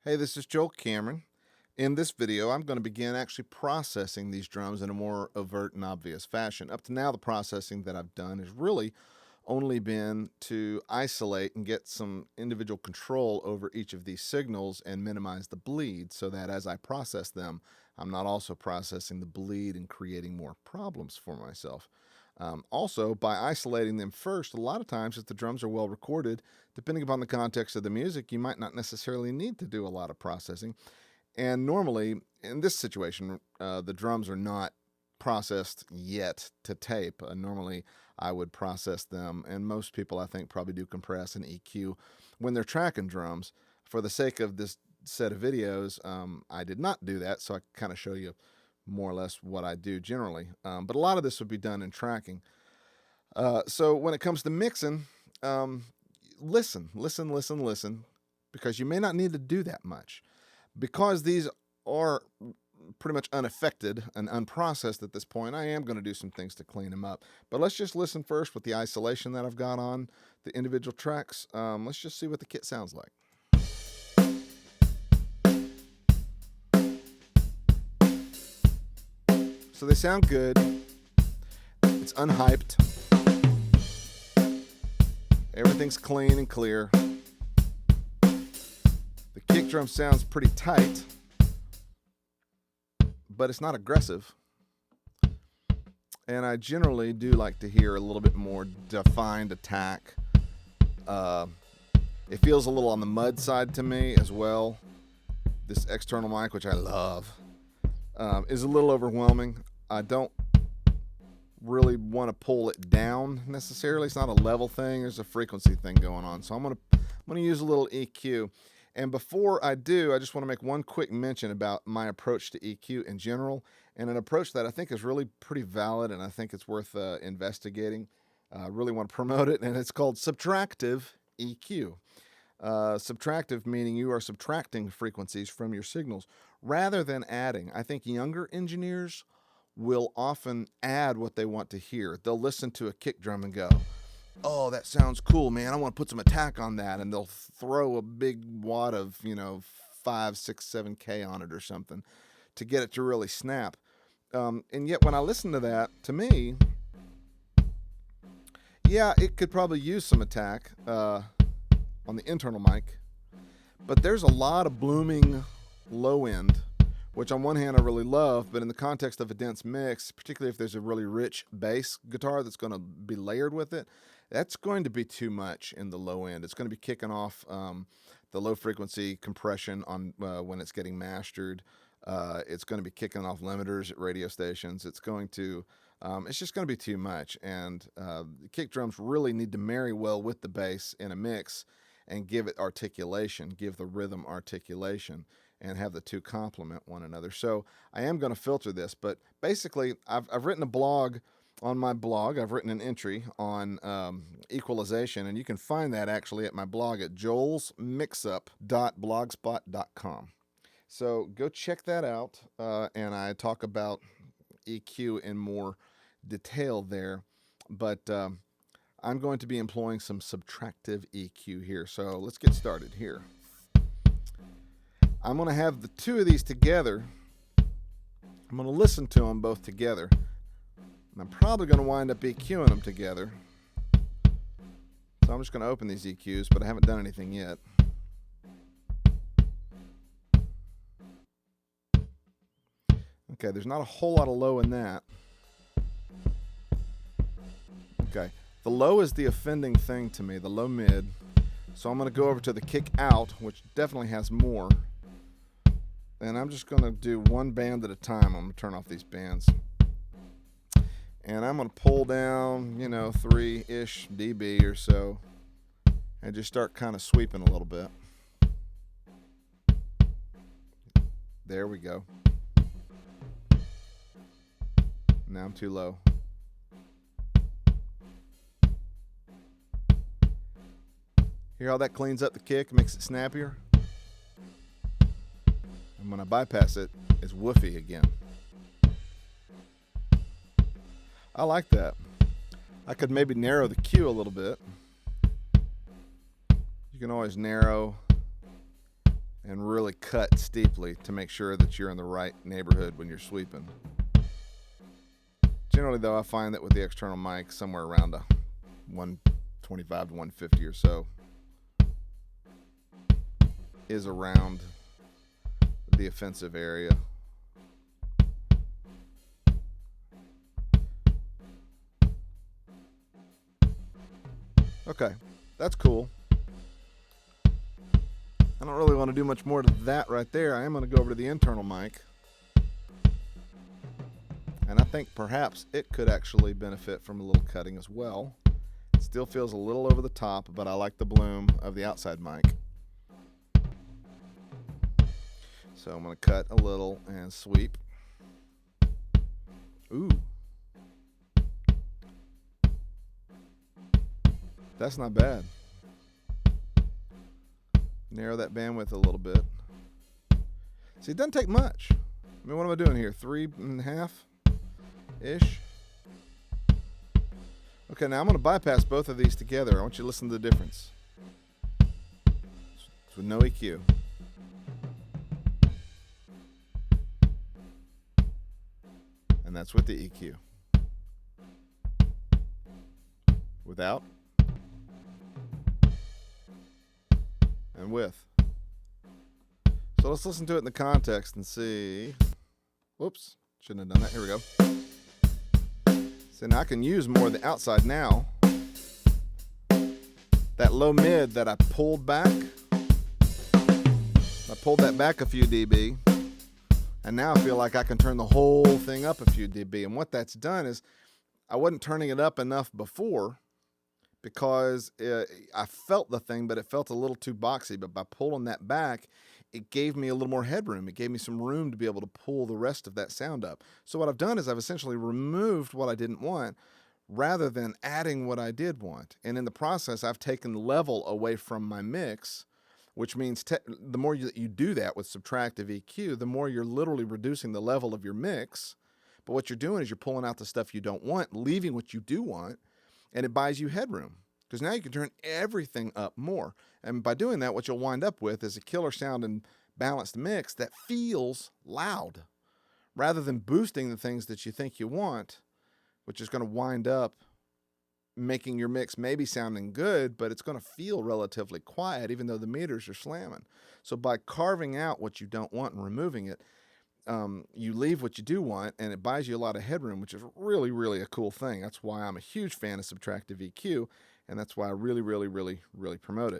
Hey, this is Joel Cameron. In this video, I'm going to begin actually processing these drums in a more overt and obvious fashion. Up to now, the processing that I've done has really only been to isolate and get some individual control over each of these signals and minimize the bleed so that as I process them, I'm not also processing the bleed and creating more problems for myself. Also, by isolating them first, a lot of times if the drums are well recorded, depending upon the context of the music, you might not necessarily need to do a lot of processing. And normally, in this situation, the drums are not processed yet to tape. Normally, I would process them, and most people, I think, probably do compress and EQ when they're tracking drums. For the sake of this set of videos, I did not do that, so I kind of show you more or less what I do generally. But a lot of this would be done in tracking. So when it comes to mixing, listen, because you may not need to do that much. Because these are pretty much unaffected and unprocessed at this point, I am going to do some things to clean them up. But let's just listen first with the isolation that I've got on the individual tracks. Let's just see what the kit sounds like. So they sound good. It's unhyped. Everything's clean and clear. The kick drum sounds pretty tight, but it's not aggressive. And I generally do like to hear a little bit more defined attack. It feels a little on the mud side to me as well. This external mic, which I love, is a little overwhelming. I don't really want to pull it down necessarily. It's not a level thing. There's a frequency thing going on. So I'm gonna use a little EQ. And before I do, I just want to make one quick mention about my approach to EQ in general, and an approach that I think is really pretty valid, and I think it's worth investigating. I really want to promote it, and it's called subtractive EQ. Subtractive meaning you are subtracting frequencies from your signals rather than adding. I think younger engineers will often add what they want to hear. They'll listen to a kick drum and go, "Oh, that sounds cool, man. I want to put some attack on that." And they'll throw a big wad of, 5, 6, 7K on it or something to get it to really snap. And yet when I listen to that, to me, yeah, it could probably use some attack on the internal mic. But there's a lot of blooming low end, which on one hand I really love, but in the context of a dense mix, particularly if there's a really rich bass guitar that's going to be layered with it, that's going to be too much in the low end. It's going to be kicking off the low frequency compression on when it's getting mastered. It's going to be kicking off limiters at radio stations. It's just going to be too much. And the kick drums really need to marry well with the bass in a mix and give it articulation, give the rhythm articulation, and have the two complement one another. So I am going to filter this, but basically I've written a blog. On my blog, I've written an entry on equalization, and you can find that actually at my blog at joelsmixup.blogspot.com. So go check that out, and I talk about EQ in more detail there, but I'm going to be employing some subtractive EQ here. So let's get started here. I'm going to have the two of these together. I'm going to listen to them both together. And I'm probably going to wind up EQing them together. So I'm just going to open these EQs, but I haven't done anything yet. Okay, there's not a whole lot of low in that. Okay, the low is the offending thing to me, the low mid. So I'm going to go over to the kick out, which definitely has more. And I'm just going to do one band at a time. I'm going to turn off these bands. And I'm going to pull down, 3-ish dB or so. And just start kind of sweeping a little bit. There we go. Now I'm too low. Hear how that cleans up the kick, makes it snappier? And when I bypass it, it's woofy again. I like that. I could maybe narrow the Q a little bit. You can always narrow and really cut steeply to make sure that you're in the right neighborhood when you're sweeping. Generally though, I find that with the external mic, somewhere around a 125 to 150 or so is around the offensive area. Okay, that's cool. I don't really want to do much more to that right there. I am going to go over to the internal mic. And I think perhaps it could actually benefit from a little cutting as well. It still feels a little over the top, but I like the bloom of the outside mic. So I'm going to cut a little and sweep. Ooh. That's not bad. Narrow that bandwidth a little bit. See, it doesn't take much. I mean, what am I doing here? 3.5-ish? Okay, now I'm going to bypass both of these together. I want you to listen to the difference. It's with no EQ. And that's with the EQ. Without. And with. So let's listen to it in the context and see. Whoops, shouldn't have done that. Here we go. So now I can use more of the outside now. That low mid that I pulled back, I pulled that back a few dB, and now I feel like I can turn the whole thing up a few dB. And what that's done is I wasn't turning it up enough before, because I felt the thing, but it felt a little too boxy. But by pulling that back, it gave me a little more headroom. It gave me some room to be able to pull the rest of that sound up. So what I've done is I've essentially removed what I didn't want rather than adding what I did want. And in the process, I've taken level away from my mix, which means the more you do that with subtractive EQ, the more you're literally reducing the level of your mix. But what you're doing is you're pulling out the stuff you don't want, leaving what you do want. And it buys you headroom, because now you can turn everything up more. And by doing that, what you'll wind up with is a killer sound and balanced mix that feels loud, rather than boosting the things that you think you want, which is going to wind up making your mix maybe sounding good, but it's going to feel relatively quiet, even though the meters are slamming. So by carving out what you don't want and removing it, you leave what you do want, and it buys you a lot of headroom, which is really, really a cool thing. That's why I'm a huge fan of subtractive EQ, and that's why I really, really, really, really promote it.